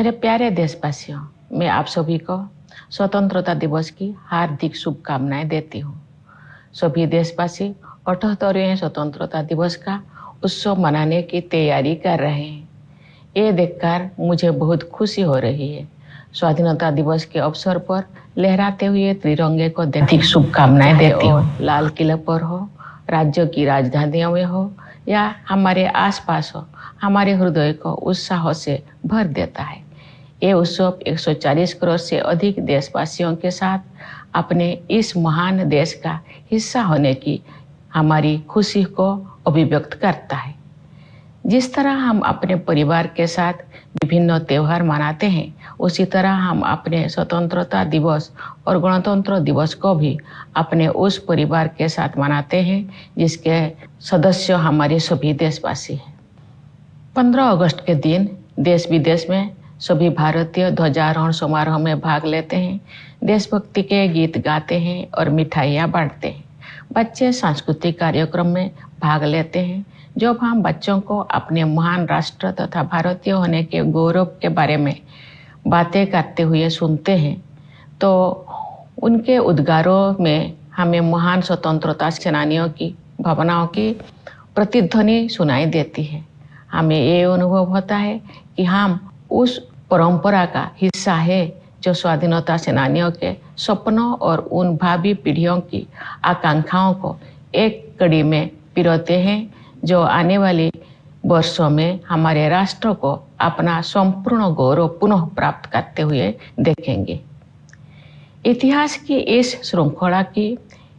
मेरे प्यारे देशवासियों, मैं आप सभी को स्वतंत्रता दिवस की हार्दिक शुभकामनाएं देती हूँ। सभी देशवासी 78वें स्वतंत्रता दिवस का उत्सव मनाने की तैयारी कर रहे हैं। ये देखकर मुझे बहुत खुशी हो रही है। स्वाधीनता दिवस के अवसर पर लहराते हुए तिरंगे को हार्दिक शुभकामनाएं देती हूँ। लाल किले पर हो, राज्यों की राजधानियों में हो या हमारे आसपास हो, हमारे हृदय को उत्साह से भर देता है। ये उत्सव 140 करोड़ से अधिक देशवासियों के साथ अपने इस महान देश का हिस्सा होने की हमारी खुशी को अभिव्यक्त करता है। जिस तरह हम अपने परिवार के साथ विभिन्न त्योहार मनाते हैं, उसी तरह हम अपने स्वतंत्रता दिवस और गणतंत्र दिवस को भी अपने उस परिवार के साथ मनाते हैं जिसके सदस्य हमारे सभी देशवासी हैं। 15 अगस्त के दिन देश विदेश में सभी भारतीय ध्वजारोहण समारोह में भाग लेते हैं, देशभक्ति के गीत गाते हैं और मिठाइयाँ बांटते हैं। बच्चे सांस्कृतिक कार्यक्रम में भाग लेते हैं। जब हम बच्चों को अपने महान राष्ट्र तथा भारतीय होने के गौरव के बारे में बातें करते हुए सुनते हैं, तो उनके उद्गारों में हमें महान स्वतंत्रता सेनानियों की भावनाओं की प्रतिध्वनि सुनाई देती है। हमें ये अनुभव होता है कि हम उस परंपरा का हिस्सा है जो स्वाधीनता सेनानियों के सपनों और उन भावी पीढ़ियों की आकांक्षाओं को एक कड़ी में पिरोते हैं, जो आने वाले वर्षों में हमारे राष्ट्र को अपना संपूर्ण गौरव पुनः प्राप्त करते हुए देखेंगे। इतिहास की इस श्रृंखला की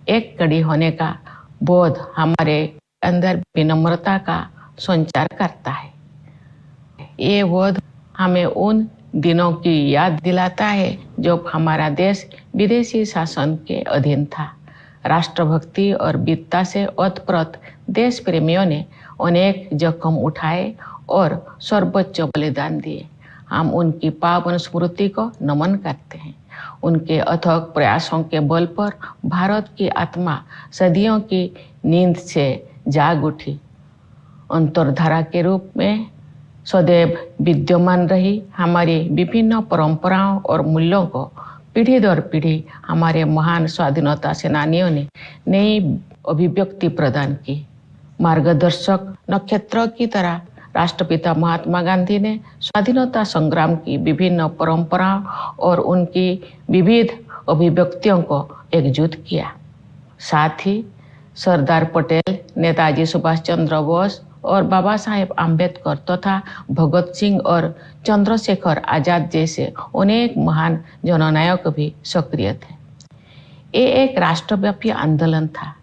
एक कड़ी होने का बोध हमारे अंदर विनम्रता का संचार करता है। ये बोध हमें उन दिनों की याद दिलाता है जब हमारा देश विदेशी शासन के अधीन था। राष्ट्रभक्ति और वीरता से ओतप्रोत देश प्रेमियों ने अनेक जोखिम उठाए और सर्वोच्च बलिदान दिए। हम उनकी पावन स्मृति को नमन करते हैं। उनके अथक प्रयासों के बल पर भारत की आत्मा सदियों की नींद से जाग उठी। अंतर्धारा के रूप में सदैव विद्यमान रही हमारी विभिन्न परंपराओं और मूल्यों को पीढ़ी दर पीढ़ी हमारे महान स्वाधीनता सेनानियों ने नई अभिव्यक्ति प्रदान की। मार्गदर्शक नक्षत्र की तरह राष्ट्रपिता महात्मा गांधी ने स्वाधीनता संग्राम की विभिन्न परंपराओं और उनकी विविध अभिव्यक्तियों को एकजुट किया। साथ ही सरदार पटेल, नेताजी सुभाष चंद्र बोस और बाबा साहेब आम्बेडकर तथा भगत सिंह और चंद्रशेखर आजाद जैसे अनेक महान जननायक भी सक्रिय थे। ये एक राष्ट्रव्यापी आंदोलन था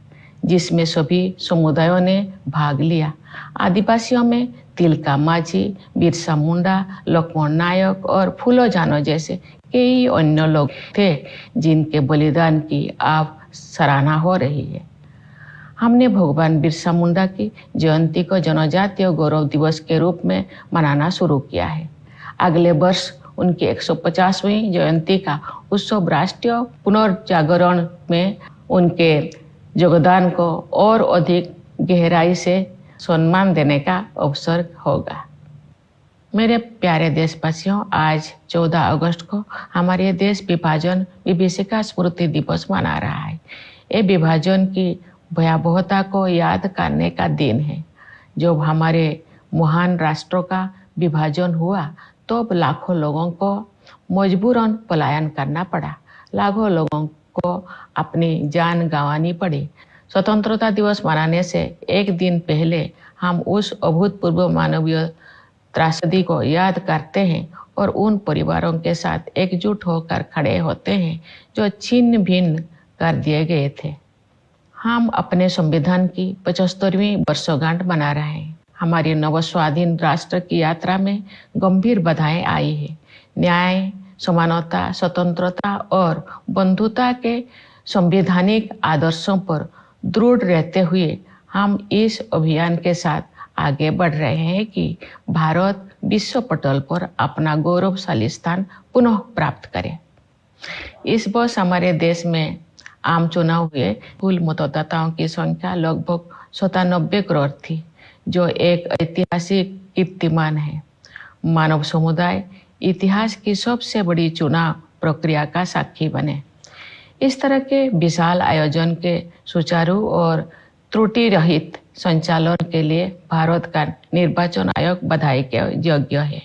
जिसमें सभी समुदायों ने भाग लिया। आदिवासियों में तिलका मांझी, बिरसा मुंडा, लक्ष्मण नायक और फूलो जानो जैसे कई अन्य लोग थे जिनके बलिदान की अब सराहना हो रही है। हमने भगवान बिरसा मुंडा की जयंती को जनजातीय गौरव दिवस के रूप में मनाना शुरू किया है। अगले वर्ष उनकी 150वीं जयंती का उत्सव राष्ट्रीय पुनर्जागरण में उनके योगदान को और अधिक गहराई से सम्मान देने का अवसर होगा। मेरे प्यारे देशवासियों, आज 14 अगस्त को हमारे देश विभाजन विभीषिका स्मृति दिवस मना रहा है। ये विभाजन की भयावहता को याद करने का दिन है। जब हमारे महान राष्ट्रों का विभाजन हुआ तो लाखों लोगों को मजबूरन पलायन करना पड़ा। लाखों लोगों को अपनी जान गंवानी पड़ी। स्वतंत्रता दिवस मनाने से एक दिन पहले हम उस अभूतपूर्व मानवीय त्रासदी को याद करते हैं और उन परिवारों के साथ एकजुट होकर खड़े होते हैं जो छिन्न भिन्न कर दिए गए थे। हम अपने संविधान की 75वीं वर्षगांठ मना रहे हैं। हमारे नवस्वाधीन राष्ट्र की यात्रा में गंभीर बाधाएं आई है। न्याय, समानता, स्वतंत्रता और बंधुता के संवैधानिक आदर्शों पर दृढ़ रहते हुए हम इस अभियान के साथ आगे बढ़ रहे हैं कि भारत विश्व पटल पर अपना गौरवशाली स्थान पुनः प्राप्त करे। इस वर्ष हमारे देश में आम चुनाव हुए। कुल मतदाताओं की संख्या लगभग 97 करोड़ थी, जो एक ऐतिहासिक कीर्तिमान है। मानव समुदाय इतिहास की सबसे बड़ी चुनाव प्रक्रिया का साक्षी बने। इस तरह के विशाल आयोजन के सुचारू और त्रुटि रहित संचालन के लिए भारत का निर्वाचन आयोग बधाई के योग्य है।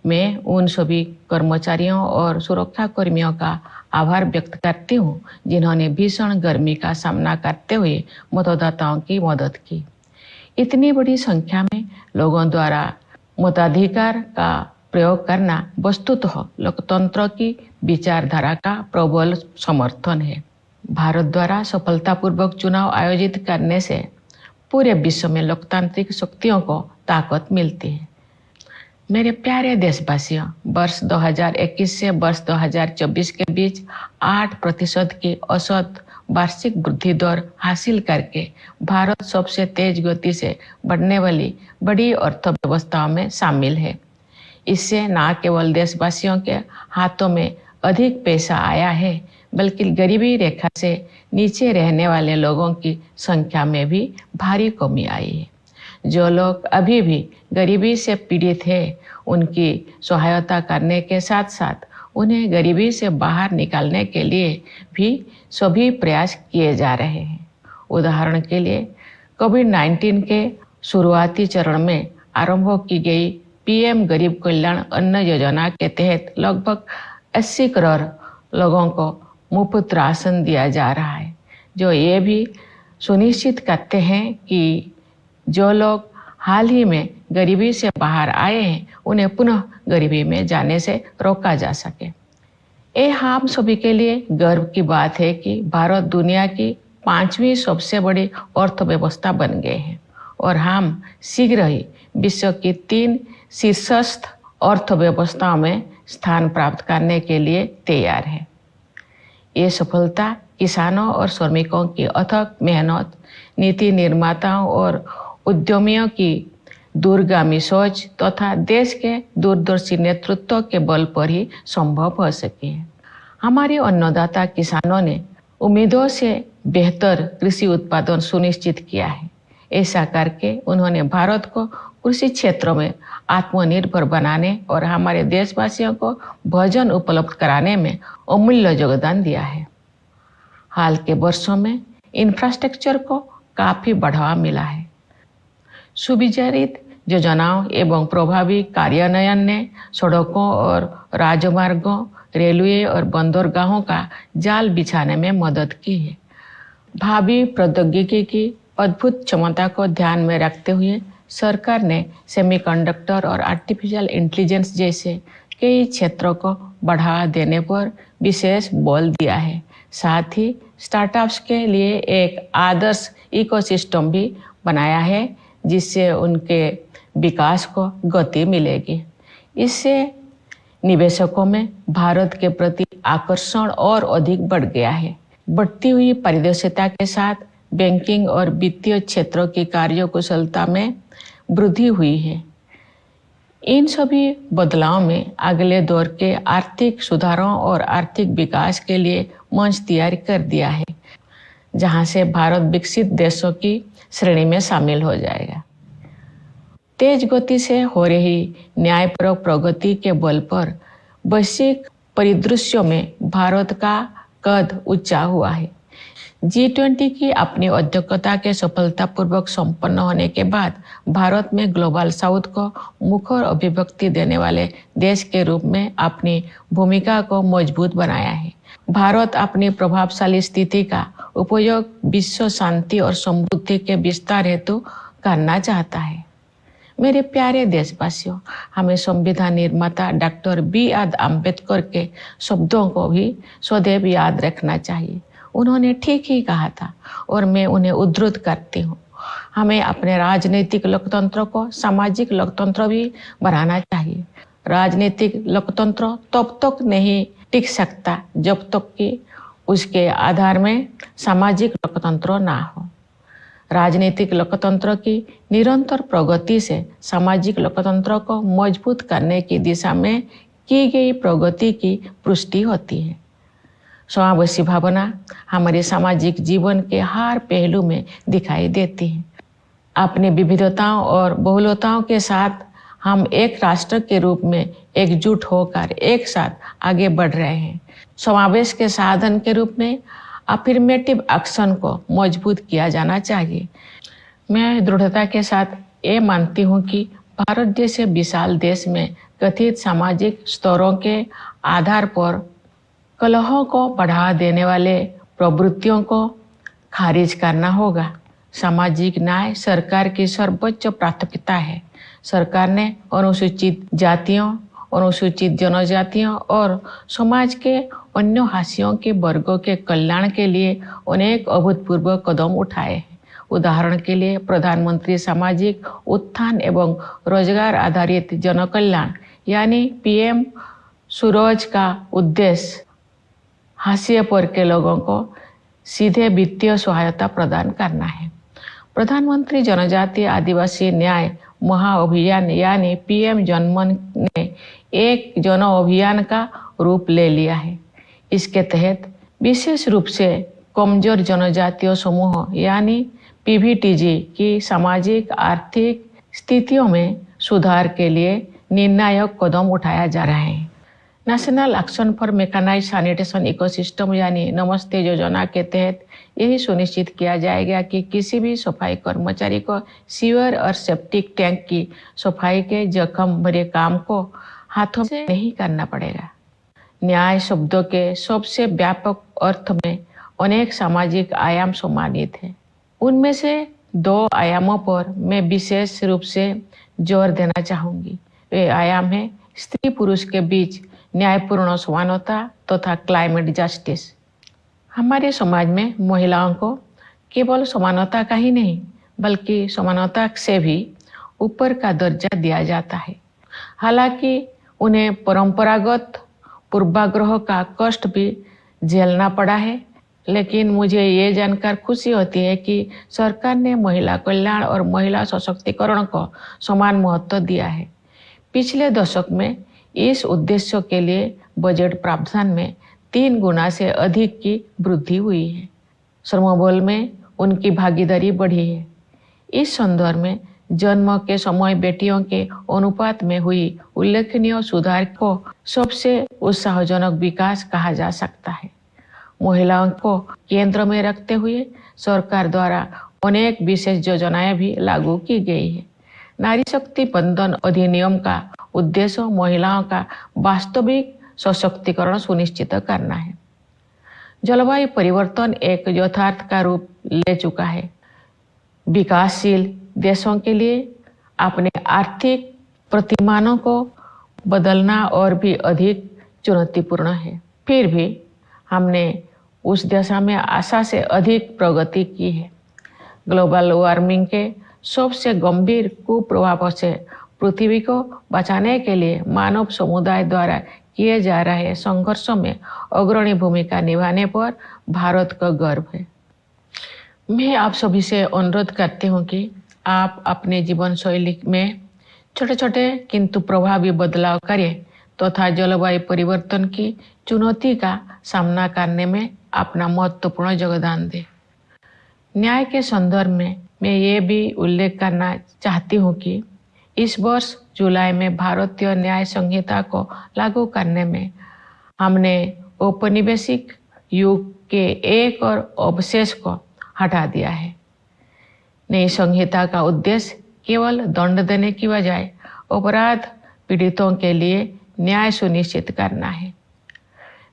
मैं उन सभी कर्मचारियों और सुरक्षा कर्मियों का आभार व्यक्त करती हूँ जिन्होंने भीषण गर्मी का सामना करते हुए मतदाताओं की मदद की। इतनी बड़ी संख्या में लोगों द्वारा मताधिकार का प्रयोग करना वस्तुतः लोकतंत्र की विचारधारा का प्रबल समर्थन है। भारत द्वारा सफलतापूर्वक चुनाव आयोजित करने से पूरे विश्व में लोकतांत्रिक शक्तियों को ताकत मिलती है। मेरे प्यारे देशवासियों, वर्ष 2021 से वर्ष 2024 के बीच 8% की औसत वार्षिक वृद्धि दर हासिल करके भारत सबसे तेज गति से बढ़ने वाली बड़ी अर्थव्यवस्थाओं में शामिल है। इससे न केवल देशवासियों के हाथों में अधिक पैसा आया है, बल्कि गरीबी रेखा से नीचे रहने वाले लोगों की संख्या में भी भारी कमी आई है। जो लोग अभी भी गरीबी से पीड़ित हैं, उनकी सहायता करने के साथ साथ उन्हें गरीबी से बाहर निकालने के लिए भी सभी प्रयास किए जा रहे हैं। उदाहरण के लिए कोविड-19 के शुरुआती चरण में आरंभ की गई पीएम गरीब कल्याण अन्न योजना के तहत लगभग 80 करोड़ लोगों को मुफ्त राशन दिया जा रहा है, जो ये भी सुनिश्चित करते हैं कि जो लोग हाल ही में गरीबी से बाहर आए हैं, उन्हें पुनः गरीबी में जाने से रोका जा सके। ये हम सभी के लिए गर्व की बात है कि भारत दुनिया की 5वीं सबसे बड़ी अर्थव्यवस्था बन गए हैं और हम शीघ्र ही विश्व की 3 शीर्षस्थ अर्थव्यवस्थाओं में स्थान प्राप्त करने के लिए तैयार है। ये सफलता किसानों और श्रमिकों की अथक मेहनत, नीति निर्माताओं और उद्यमियों की दूरगामी सोच तथा देश के दूरदर्शी नेतृत्व के बल पर ही संभव हो सकी है। हमारे अन्नदाता किसानों ने उम्मीदों से बेहतर कृषि उत्पादन सुनिश्चित किया है। ऐसा करके उन्होंने भारत को कृषि क्षेत्रों में आत्मनिर्भर बनाने और हमारे देशवासियों को भोजन उपलब्ध कराने में अमूल्य योगदान दिया है। हाल के वर्षों में इंफ्रास्ट्रक्चर को काफी बढ़ावा मिला है। सुविचारित योजनाओं एवं प्रभावी कार्यान्वयन ने सड़कों और राजमार्गों, रेलवे और बंदरगाहों का जाल बिछाने में मदद की है। भावी प्रौद्योगिकी की अद्भुत क्षमता को ध्यान में रखते हुए सरकार ने सेमीकंडक्टर और आर्टिफिशियल इंटेलिजेंस जैसे कई क्षेत्रों को बढ़ावा देने पर विशेष बल दिया है। साथ ही स्टार्टअप्स के लिए एक आदर्श इकोसिस्टम भी बनाया है, जिससे उनके विकास को गति मिलेगी। इससे निवेशकों में भारत के प्रति आकर्षण और अधिक बढ़ गया है। बढ़ती हुई पारदर्शिता के साथ बैंकिंग और वित्तीय क्षेत्रों की कार्यकुशलता में वृद्धि हुई है। इन सभी बदलावों में अगले दौर के आर्थिक सुधारों और आर्थिक विकास के लिए मंच तैयार कर दिया है, जहां से भारत विकसित देशों की श्रेणी में शामिल हो जाएगा। तेज गति से हो रही न्यायपूर्वक प्रगति के बल पर वैश्विक परिदृश्यों में भारत का कद ऊंचा हुआ है। G20 की अपनी अध्यक्षता के सफलतापूर्वक संपन्न होने के बाद भारत में ग्लोबल साउथ को मुखर अभिव्यक्ति देने वाले देश के रूप में अपनी भूमिका को मजबूत बनाया है। भारत अपनी प्रभावशाली स्थिति का उपयोग विश्व शांति और समृद्धि के विस्तार हेतु करना चाहता है। मेरे प्यारे देशवासियों, हमें संविधान निर्माता डॉक्टर B.R. अम्बेडकर के शब्दों को भी सदैव याद रखना चाहिए। उन्होंने ठीक ही कहा था और मैं उन्हें उद्धृत करती हूँ। हमें अपने राजनीतिक लोकतंत्र को सामाजिक लोकतंत्र भी बनाना चाहिए। राजनीतिक लोकतंत्र तब तक नहीं टिक सकता जब तक कि उसके आधार में सामाजिक लोकतंत्र ना हो। राजनीतिक लोकतंत्र की निरंतर प्रगति से सामाजिक लोकतंत्र को मजबूत करने की दिशा में की गई प्रगति की पुष्टि होती है। समावेशी भावना हमारे सामाजिक जीवन के हर पहलू में दिखाई देती है। अपनी विविधताओं और बहुलताओं के साथ हम एक राष्ट्र के रूप में एकजुट होकर एक साथ आगे बढ़ रहे हैं। समावेश के साधन के रूप में अफर्मेटिव एक्शन को मजबूत किया जाना चाहिए। मैं दृढ़ता के साथ ये मानती हूँ कि भारत जैसे विशाल देश में कथित सामाजिक स्तरों के आधार पर कलहों को बढ़ावा देने वाले प्रवृत्तियों को खारिज करना होगा। सामाजिक न्याय सरकार की सर्वोच्च प्राथमिकता है। सरकार ने अनुसूचित जातियों, अनुसूचित जनजातियों और समाज के अन्य हाशियों के वर्गों के कल्याण के लिए अनेक अभूतपूर्व कदम उठाए हैं। उदाहरण के लिए प्रधानमंत्री सामाजिक उत्थान एवं रोजगार आधारित जनकल्याण यानी पीएम सूरज का उद्देश्य हाशिए पर के लोगों को सीधे वित्तीय सहायता प्रदान करना है। प्रधानमंत्री जनजातीय आदिवासी न्याय महाअभियान यानी पीएम जनमन ने एक जन अभियान का रूप ले लिया है। इसके तहत विशेष रूप से कमजोर जनजातीय समूह यानी पीवीटीजी की सामाजिक आर्थिक स्थितियों में सुधार के लिए निर्णायक कदम उठाया जा रहा है। National action for mechanised sanitation ecosystem यानी नमस्ते योजना के तहत यही सुनिश्चित किया जाएगा कि किसी भी सफाई कर्मचारी को सीवर और सेप्टिक टैंक की सफाई के जख्म भरे काम को हाथों से नहीं करना पड़ेगा। न्याय शब्दों के सबसे व्यापक अर्थ में अनेक सामाजिक आयाम सम्मानित हैं। उनमें से 2 आयामों पर मैं विशेष रूप से जोर देना चाहूँगी। वे आयाम है स्त्री पुरुष के बीच न्यायपूर्ण समानता तथा क्लाइमेट जस्टिस। हमारे समाज में महिलाओं को केवल समानता का ही नहीं बल्कि समानता से भी ऊपर का दर्जा दिया जाता है। हालांकि उन्हें परंपरागत पूर्वाग्रह का कष्ट भी झेलना पड़ा है, लेकिन मुझे ये जानकर खुशी होती है कि सरकार ने महिला कल्याण और महिला सशक्तिकरण को समान महत्व दिया है। पिछले दशक में इस उद्देश्य के लिए बजट प्रावधान में 3 गुना से अधिक की वृद्धि हुई है। श्रमबल में उनकी भागीदारी बढ़ी है। इस संदर्भ में जन्म के समय बेटियों के अनुपात में हुई उल्लेखनीय सुधार को सबसे उत्साहजनक विकास कहा जा सकता है। महिलाओं को केंद्र में रखते हुए सरकार द्वारा अनेक विशेष योजनाएं भी लागू की गई है। नारी शक्ति बंधन अधिनियम का उद्देश्य महिलाओं का वास्तविक सशक्तिकरण सुनिश्चित करना है। जलवायु परिवर्तन एक यथार्थ का रूप ले चुका है। विकासशील देशों के लिए अपने आर्थिक प्रतिमानों को बदलना और भी अधिक चुनौतीपूर्ण है। फिर भी हमने उस दिशा में आशा से अधिक प्रगति की है। ग्लोबल वार्मिंग के सबसे गंभीर कुप्रभावों से पृथ्वी को बचाने के लिए मानव समुदाय द्वारा किए जा रहे संघर्षों में अग्रणी भूमिका निभाने पर भारत का गर्व है। मैं आप सभी से अनुरोध करती हूँ कि आप अपने जीवन शैली में छोटे छोटे किंतु प्रभावी बदलाव करें तथा जलवायु परिवर्तन की चुनौती का सामना करने में अपना महत्वपूर्ण योगदान दें। न्याय के संदर्भ में मैं ये भी उल्लेख करना चाहती हूँ कि इस वर्ष जुलाई में भारतीय न्याय संहिता को लागू करने में हमने औपनिवेशिक युग के एक और अवशेष को हटा दिया है। नई संहिता का उद्देश्य केवल दंड देने की बजाय अपराध पीड़ितों के लिए न्याय सुनिश्चित करना है।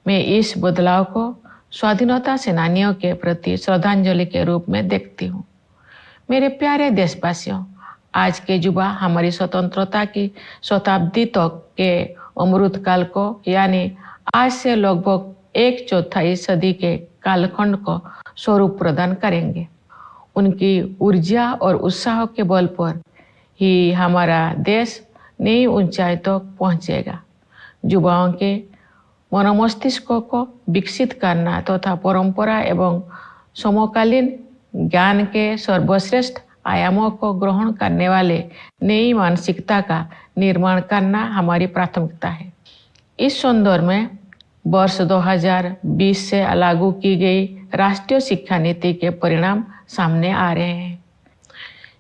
मैं इस बदलाव को स्वाधीनता सेनानियों के प्रति श्रद्धांजलि के रूप में देखती हूँ। मेरे प्यारे देशवासियों, आज के युवा हमारी स्वतंत्रता की शताब्दी तक के अमृत काल को यानी आज से लगभग 1/4 सदी के कालखंड को स्वरूप प्रदान करेंगे। उनकी ऊर्जा और उत्साह के बल पर ही हमारा देश नई ऊंचाई तक पहुंचेगा। युवाओं के मनोमस्तिष्क को विकसित करना तथा परंपरा एवं समकालीन ज्ञान के सर्वश्रेष्ठ आयामों को ग्रहण करने वाले नई मानसिकता का निर्माण करना हमारी प्राथमिकता है। इस संदर्भ में वर्ष 2020 से लागू की गई राष्ट्रीय शिक्षा नीति के परिणाम सामने आ रहे हैं।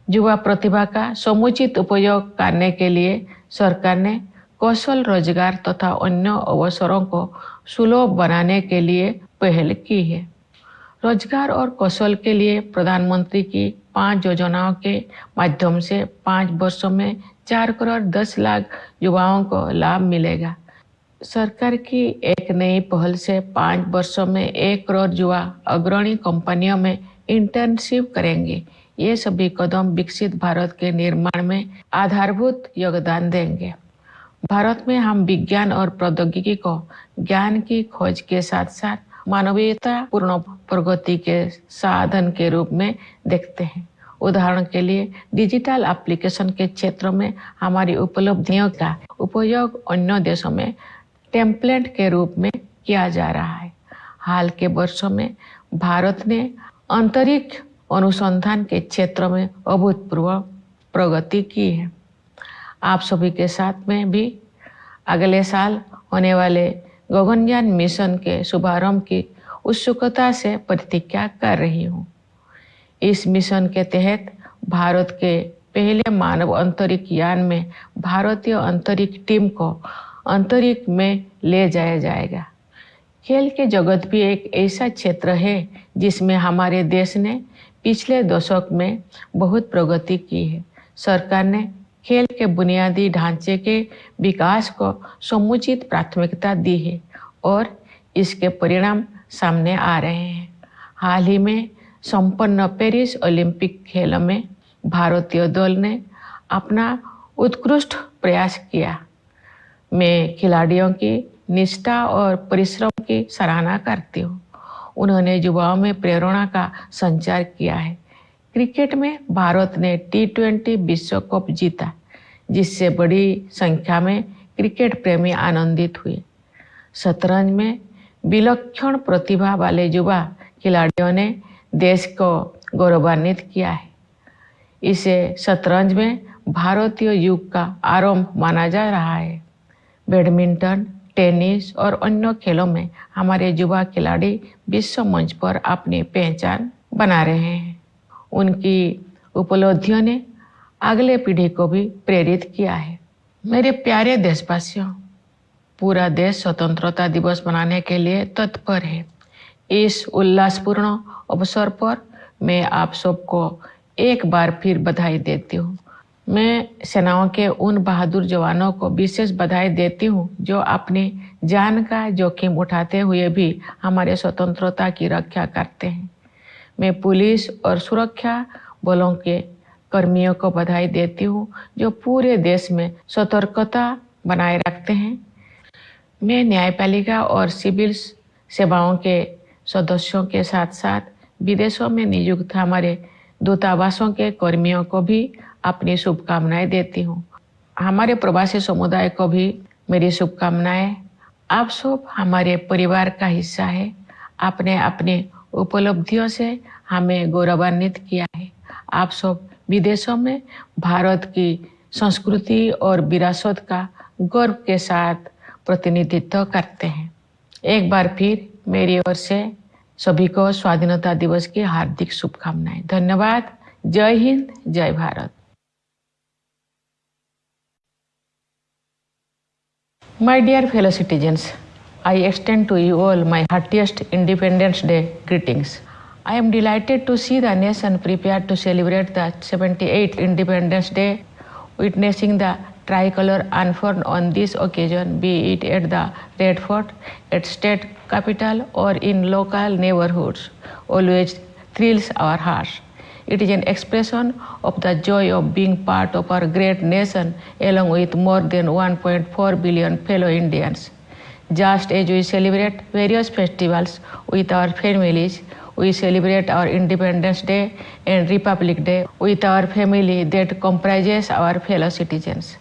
युवा प्रतिभा का समुचित उपयोग करने के लिए सरकार ने कौशल रोजगार तथा अन्य अवसरों को सुलभ बनाने के लिए पहल की है। रोजगार और कौशल के लिए प्रधानमंत्री की 5 योजनाओं के माध्यम से 5 वर्षों में 4 करोड़ 10 लाख युवाओं को लाभ मिलेगा। सरकार की एक नई पहल से 5 वर्षों में 1 करोड़ युवा अग्रणी कंपनियों में इंटर्नशिप करेंगे। ये सभी कदम विकसित भारत के निर्माण में आधारभूत योगदान देंगे। भारत में हम विज्ञान और प्रौद्योगिकी को ज्ञान की खोज के साथ साथ मानवीयता पूर्ण प्रगति के साधन के रूप में देखते हैं। उदाहरण के लिए डिजिटल एप्लीकेशन के क्षेत्र में हमारी उपलब्धियों का उपयोग अन्य देशों में टेम्पलेट के रूप में किया जा रहा है। हाल के वर्षों में भारत ने अंतरिक्ष अनुसंधान के क्षेत्र में अभूतपूर्व प्रगति की है। आप सभी के साथ में भी अगले साल होने वाले गगनयान मिशन के शुभारंभ की उत्सुकता से प्रतीक्षा कर रही हूँ। इस मिशन के तहत भारत के पहले मानव अंतरिक्ष यान में भारतीय अंतरिक्ष टीम को अंतरिक्ष में ले जाया जाएगा। खेल के जगत भी एक ऐसा क्षेत्र है जिसमें हमारे देश ने पिछले दशक में बहुत प्रगति की है। सरकार ने खेल के बुनियादी ढांचे के विकास को समुचित प्राथमिकता दी है और इसके परिणाम सामने आ रहे हैं। हाल ही में संपन्न पेरिस ओलंपिक खेलों में भारतीय दल ने अपना उत्कृष्ट प्रयास किया। मैं खिलाड़ियों की निष्ठा और परिश्रम की सराहना करती हूँ। उन्होंने युवाओं में प्रेरणा का संचार किया है। क्रिकेट में भारत ने T20 विश्व कप जीता, जिससे बड़ी संख्या में क्रिकेट प्रेमी आनंदित हुए। शतरंज में विलक्षण प्रतिभा वाले युवा खिलाड़ियों ने देश को गौरवान्वित किया है। इसे शतरंज में भारतीय युग का आरंभ माना जा रहा है। बैडमिंटन, टेनिस और अन्य खेलों में हमारे युवा खिलाड़ी विश्व मंच पर अपनी पहचान बना रहे हैं। उनकी उपलब्धियों ने अगले पीढ़ी को भी प्रेरित किया है। मेरे प्यारे देशवासियों, पूरा देश स्वतंत्रता दिवस मनाने के लिए तत्पर है। इस उल्लासपूर्ण अवसर पर मैं आप सबको एक बार फिर बधाई देती हूँ। मैं सेनाओं के उन बहादुर जवानों को विशेष बधाई देती हूँ जो अपनी जान का जोखिम उठाते हुए भी हमारे स्वतंत्रता की रक्षा करते हैं। मैं पुलिस और सुरक्षा बलों के कर्मियों को बधाई देती हूँ जो पूरे देश में सतर्कता बनाए रखते हैं। मैं न्यायपालिका और सिविल सेवाओं के सदस्यों के साथ साथ विदेशों में नियुक्त हमारे दूतावासों के कर्मियों को भी अपनी शुभकामनाएं देती हूँ। हमारे प्रवासी समुदाय को भी मेरी शुभकामनाएं। आप सब हमारे परिवार का हिस्सा है। आपने अपनी उपलब्धियों से हमें गौरवान्वित किया है। आप सब विदेशों में भारत की संस्कृति और विरासत का गर्व के साथ प्रतिनिधित्व करते हैं। एक बार फिर मेरी ओर से सभी को स्वाधीनता दिवस की हार्दिक शुभकामनाएं। धन्यवाद। जय हिंद, जय Bharat. My dear fellow citizens, I extend to you all my heartiest Independence Day greetings. I am delighted to see the nation prepared to celebrate the 78th Independence Day, witnessing the tricolor unfurled on this occasion, be it at the Red Fort, at state capital, or in local neighborhoods, always thrills our hearts. It is an expression of the joy of being part of our great nation along with more than 1.4 billion fellow Indians. Just as we celebrate various festivals with our families, we celebrate our Independence Day and Republic Day with our family that comprises our fellow citizens.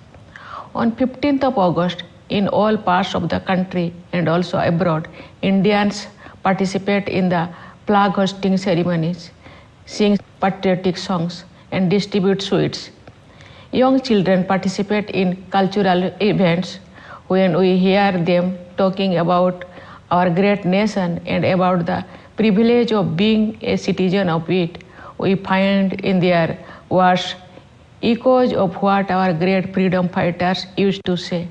On 15th of August, in all parts of the country and also abroad, Indians participate in the flag hosting ceremonies, sing patriotic songs, and distribute sweets. Young children participate in cultural events. When we hear them talking about our great nation and about the privilege of being a citizen of it, we find in their words echoes of what our great freedom fighters used to say.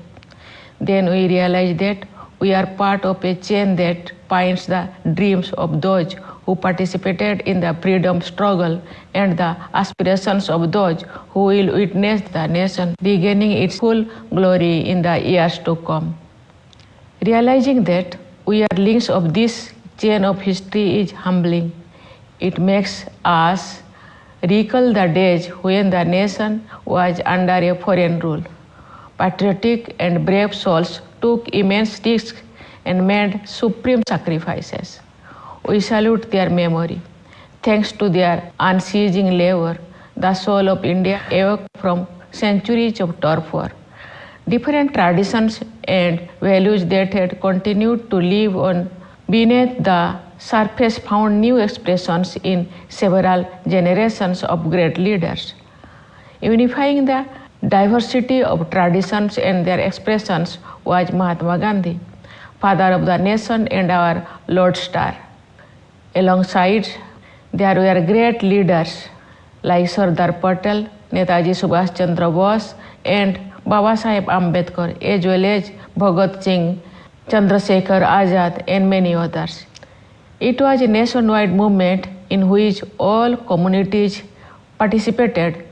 Then we realize that we are part of a chain that binds the dreams of those who participated in the freedom struggle and the aspirations of those who will witness the nation regaining its full glory in the years to come. Realizing that we are links of this chain of history is humbling. It makes us recall the days when the nation was under a foreign rule. Patriotic and brave souls took immense risks and made supreme sacrifices. We salute their memory. Thanks to their unceasing labor, the soul of India awoke from centuries of torpor. Different traditions and values that had continued to live on beneath the surface found new expressions in several generations of great leaders. Unifying the diversity of traditions and their expressions was Mahatma Gandhi, father of the nation and our lodestar. Alongside, there were great leaders like Sardar Patel, Netaji Subhash Chandra Bose, and Baba Saheb Ambedkar, as well as Bhagat Singh, Chandrasekhar Azad, and many others. It was a nationwide movement in which all communities participated.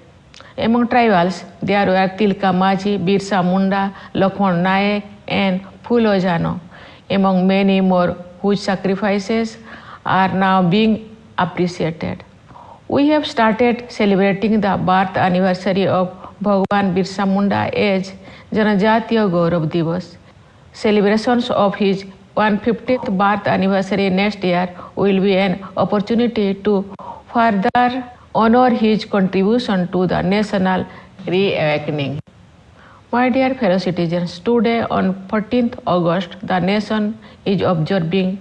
Among tribals, there were Tilka Maji, Birsa Munda, Lakshman Naik, and Phulo Jano, among many more whose sacrifices are now being appreciated. We have started celebrating the birth anniversary of Bhagwan Birsa Munda as Janajatiya Gaurav Divas. Celebrations of his 150th birth anniversary next year will be an opportunity to further honor his contribution to the national reawakening. My dear fellow citizens, today on 14th August, the nation is observing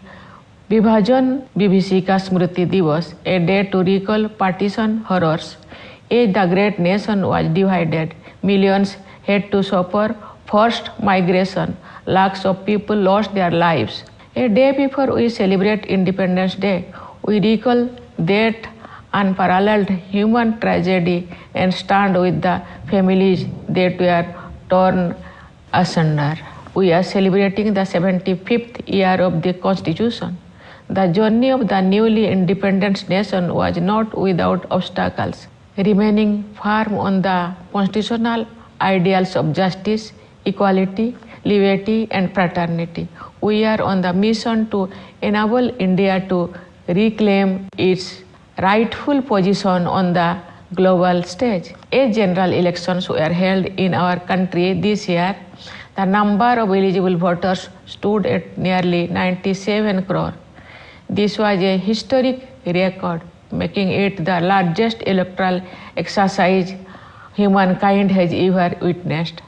Vibhajan Vibhishika Smriti Divas, a day to recall partition horrors. As the great nation was divided, millions had to suffer forced migration. Lakhs of people lost their lives. A day before we celebrate Independence Day, we recall that unparalleled human tragedy and stand with the families that were torn asunder. We are celebrating the 75th year of the Constitution. The journey of the newly independent nation was not without obstacles. Remaining firm on the constitutional ideals of justice, equality, liberty, and fraternity, we are on the mission to enable India to reclaim its rightful position on the global stage. As general elections were held in our country this year, the number of eligible voters stood at nearly 97 crore. This was a historic record, making it the largest electoral exercise humankind has ever witnessed.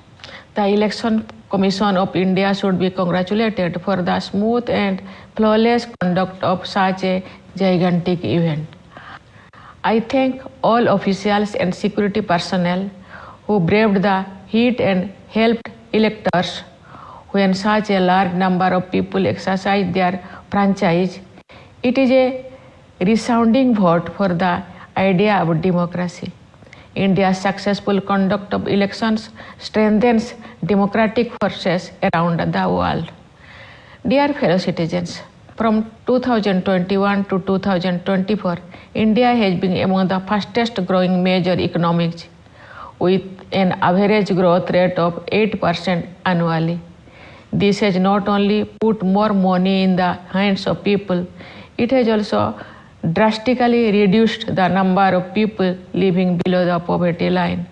The Election Commission of India should be congratulated for the smooth and flawless conduct of such a gigantic event. I thank all officials and security personnel who braved the heat and helped electors when such a large number of people exercised their franchise. It is a resounding vote for the idea of democracy. India's successful conduct of elections strengthens democratic forces around the world. Dear fellow citizens, from 2021 to 2024, India has been among the fastest growing major economies with an average growth rate of 8% annually. This has not only put more money in the hands of people, it has also drastically reduced the number of people living below the poverty line.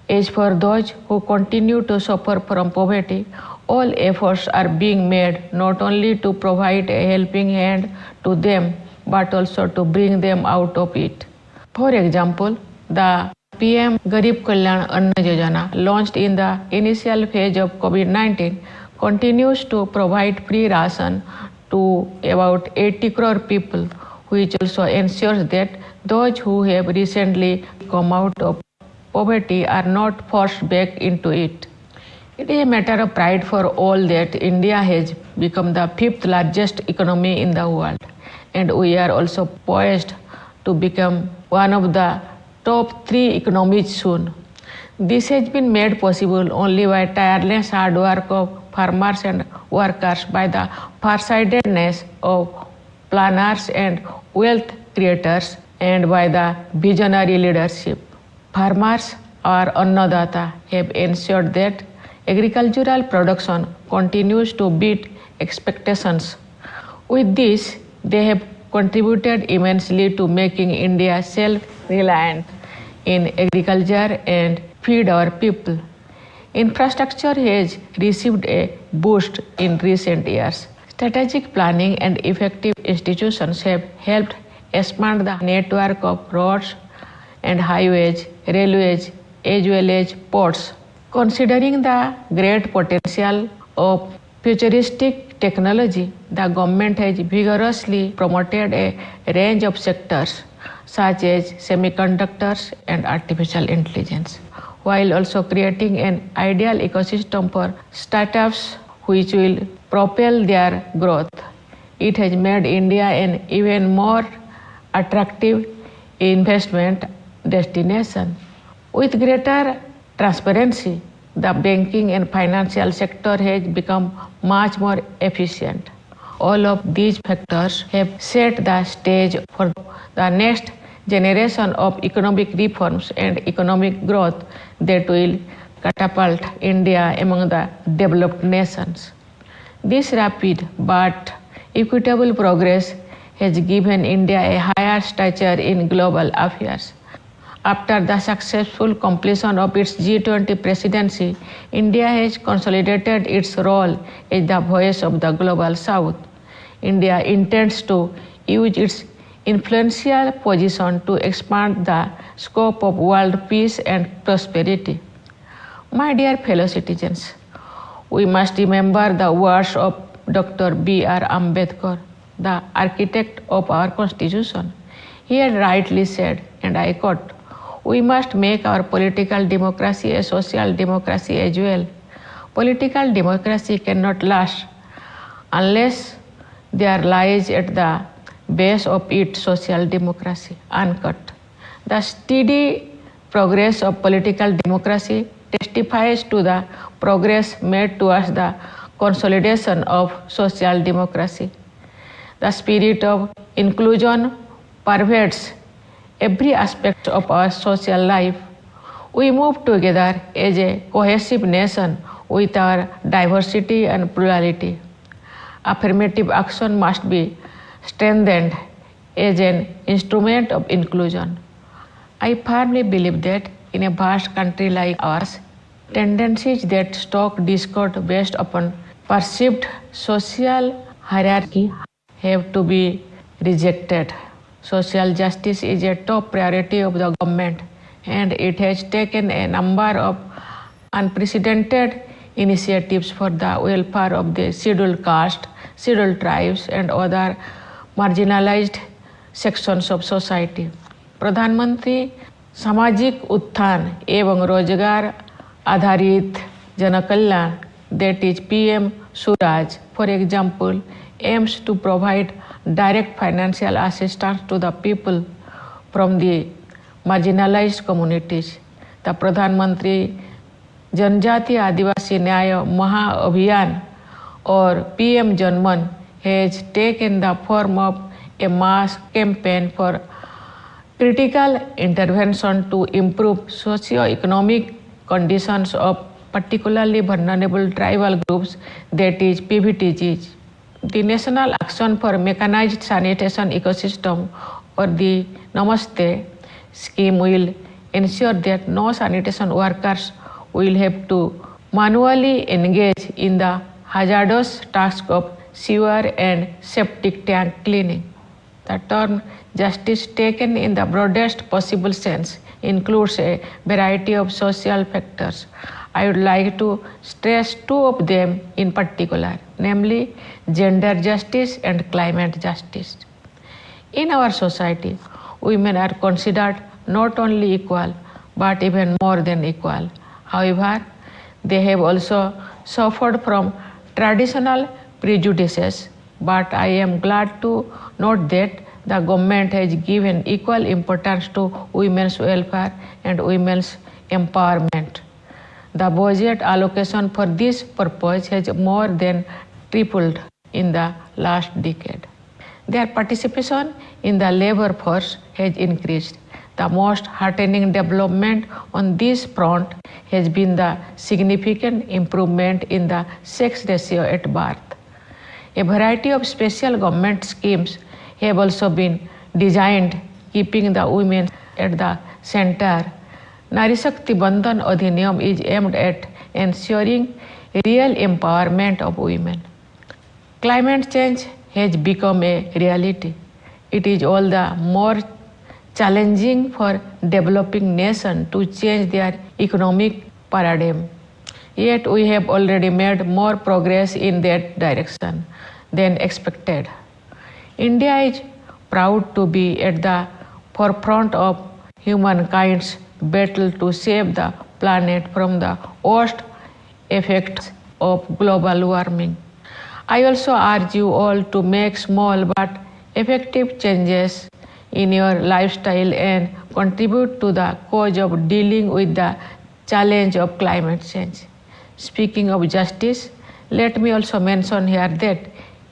As for those who continue to suffer from poverty, all efforts are being made not only to provide a helping hand to them, but also to bring them out of it. For example, the PM Garib Kalyan Anna Yojana, launched in the initial phase of COVID-19, continues to provide free ration to about 80 crore people, which also ensures that those who have recently come out of poverty are not forced back into it. It is a matter of pride for all that India has become the 5th largest economy in the world, and we are also poised to become one of the top 3 economies soon. This has been made possible only by tireless hard work of farmers and workers, by the farsightedness of planners and wealth creators, and by the visionary leadership. Farmers, our Annadata, have ensured that agricultural production continues to beat expectations. With this, they have contributed immensely to making India self-reliant in agriculture and feed our people. Infrastructure has received a boost in recent years. Strategic planning and effective institutions have helped expand the network of roads and highways, railways, as well as ports. Considering the great potential of futuristic technology, the government has vigorously promoted a range of sectors such as semiconductors and artificial intelligence, while also creating an ideal ecosystem for startups which will propel their growth. It has made India an even more attractive investment destination. With greater transparency, the banking and financial sector has become much more efficient. All of these factors have set the stage for the next generation of economic reforms and economic growth that will catapult India among the developed nations. This rapid but equitable progress has given India a higher stature in global affairs. After the successful completion of its G20 presidency, India has consolidated its role as the voice of the global South. India intends to use its influential position to expand the scope of world peace and prosperity. My dear fellow citizens, we must remember the words of Dr. B.R. Ambedkar, the architect of our Constitution. He had rightly said, and I quote, "We must make our political democracy a social democracy as well. Political democracy cannot last unless there lies at the base of it social democracy." Unquote. The steady progress of political democracy testifies to the progress made towards the consolidation of social democracy. The spirit of inclusion pervades every aspect of our social life. We move together as a cohesive nation with our diversity and plurality. Affirmative action must be strengthened as an instrument of inclusion. I firmly believe that in a vast country like ours, tendencies that stoke discord based upon perceived social hierarchy have to be rejected. Social justice is a top priority of the government, and it has taken a number of unprecedented initiatives for the welfare of the scheduled caste, scheduled tribes, and other marginalized sections of society. प्रधानमंत्री सामाजिक उत्थान एवं रोजगार आधारित जनकल्याण, that is PM Suraj, for example, aims to provide direct financial assistance to the people from the marginalized communities. The Pradhan Mantri Janjati Adivasi Nyaya Maha-Abhiyan or PM Janman has taken the form of a mass campaign for critical intervention to improve socio-economic conditions of particularly vulnerable tribal groups, that is PVTGs. The National Action for Mechanized Sanitation Ecosystem, or the Namaste scheme, will ensure that no sanitation workers will have to manually engage in the hazardous task of sewer and septic tank cleaning. The term justice, taken in the broadest possible sense, includes a variety of social factors. I would like to stress two of them in particular, namely gender justice and climate justice. In our society, women are considered not only equal, but even more than equal. However, they have also suffered from traditional prejudices, but I am glad to note that the government has given equal importance to women's welfare and women's empowerment. The budget allocation for this purpose has more than tripled in the last decade. Their participation in the labor force has increased. The most heartening development on this front has been the significant improvement in the sex ratio at birth. A variety of special government schemes have also been designed keeping the women at the center. Nari Shakti Bandhan Adhiniyam is aimed at ensuring real empowerment of women. Climate change has become a reality. It is all the more challenging for developing nations to change their economic paradigm. Yet we have already made more progress in that direction than expected. India is proud to be at the forefront of humankind's battle to save the planet from the worst effects of global warming. I also urge you all to make small but effective changes in your lifestyle and contribute to the cause of dealing with the challenge of climate change. Speaking of justice, let me also mention here that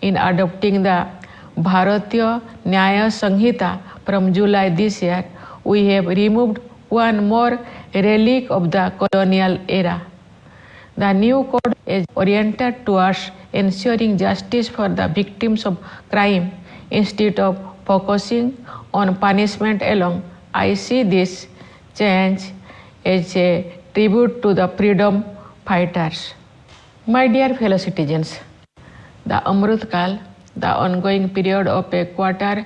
in adopting the Bharatiya Nyaya Sanhita from July this year, we have removed one more relic of the colonial era. The new code is oriented towards ensuring justice for the victims of crime instead of focusing on punishment alone. I see this change as a tribute to the freedom fighters. My dear fellow citizens, the Amrit Kal, the ongoing period of a quarter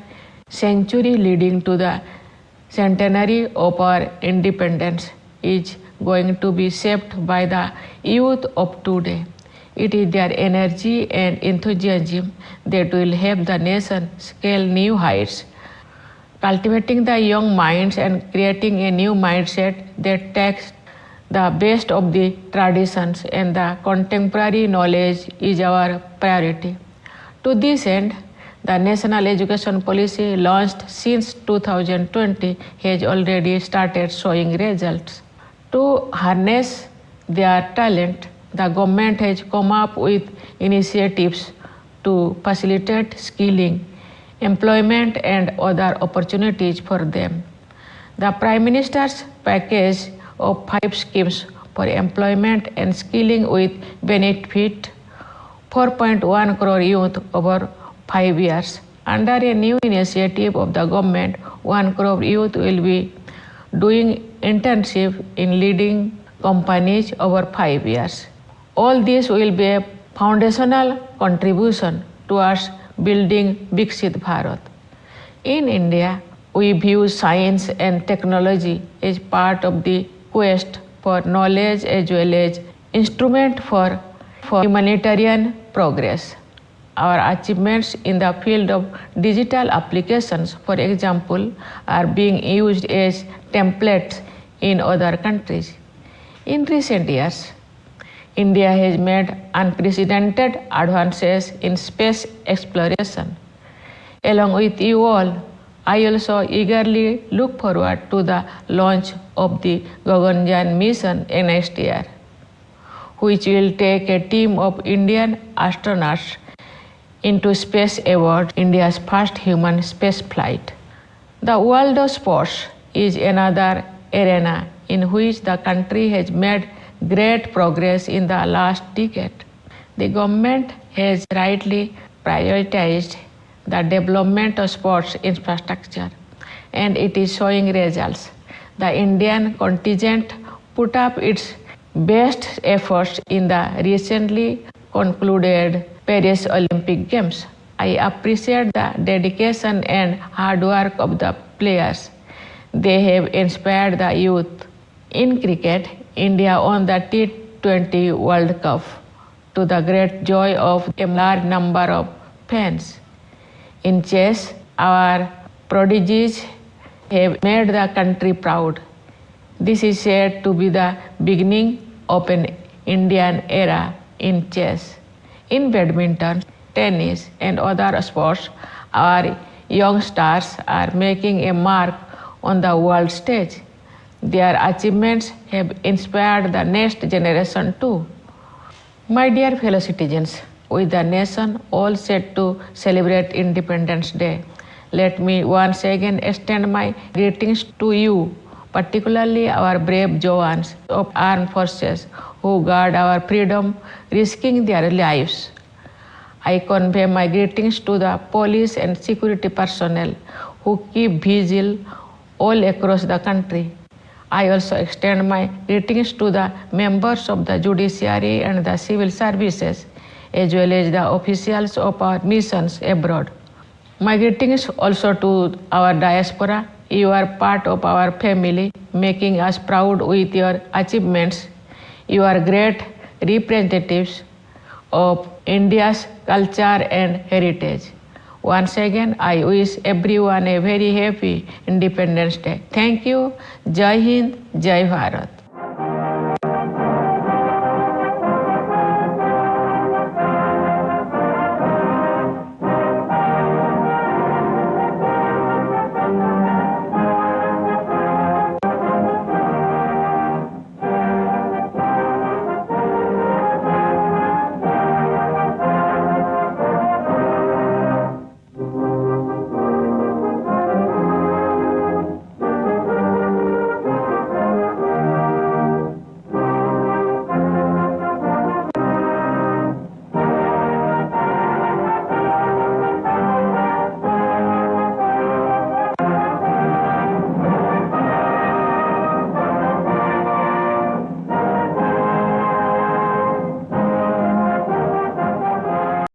century leading to the centenary of our independence, is going to be shaped by the youth of today. It is their energy and enthusiasm that will help the nation scale new heights. Cultivating the young minds and creating a new mindset that takes the best of the traditions and the contemporary knowledge is our priority. To this end, the National Education Policy launched since 2020 has already started showing results. To harness their talent, the government has come up with initiatives to facilitate skilling, employment and other opportunities for them. The Prime Minister's package of 5 schemes for employment and skilling with benefit 4.1 crore youth over 5 years. Under a new initiative of the government, 1 crore youth will be doing internship in leading companies over 5 years. All this will be a foundational contribution towards building Viksit Bharat. In India, we view science and technology as part of the quest for knowledge as well as instrument for humanitarian progress. Our achievements in the field of digital applications, for example, are being used as templates in other countries. In recent years, India has made unprecedented advances in space exploration. Along with you all, I also eagerly look forward to the launch of the Gaganyaan mission next year, which will take a team of Indian astronauts into space aboard India's first human space flight. The world of sports is another arena in which the country has made great progress in the last decade. The government has rightly prioritized the development of sports infrastructure, and it is showing results. The Indian contingent put up its best efforts in the recently concluded Paris Olympic Games. I appreciate the dedication and hard work of the players. They have inspired the youth. In cricket, India won the T20 World Cup to the great joy of a large number of fans. In chess, our prodigies have made the country proud. This is said to be the beginning of an Indian era in chess. In badminton, tennis, and other sports, our young stars are making a mark on the world stage. Their achievements have inspired the next generation too. My dear fellow citizens, with the nation all set to celebrate Independence Day, let me once again extend my greetings to you, particularly our brave jawans of armed forces who guard our freedom, risking their lives. I convey my greetings to the police and security personnel who keep vigil all across the country. I also extend my greetings to the members of the judiciary and the civil services, as well as the officials of our missions abroad. My greetings also to our diaspora. You are part of our family, making us proud with your achievements. You are great representatives of India's culture and heritage. Once again, I wish everyone a very happy Independence Day. Thank you. Jai Hind, Jai Bharat.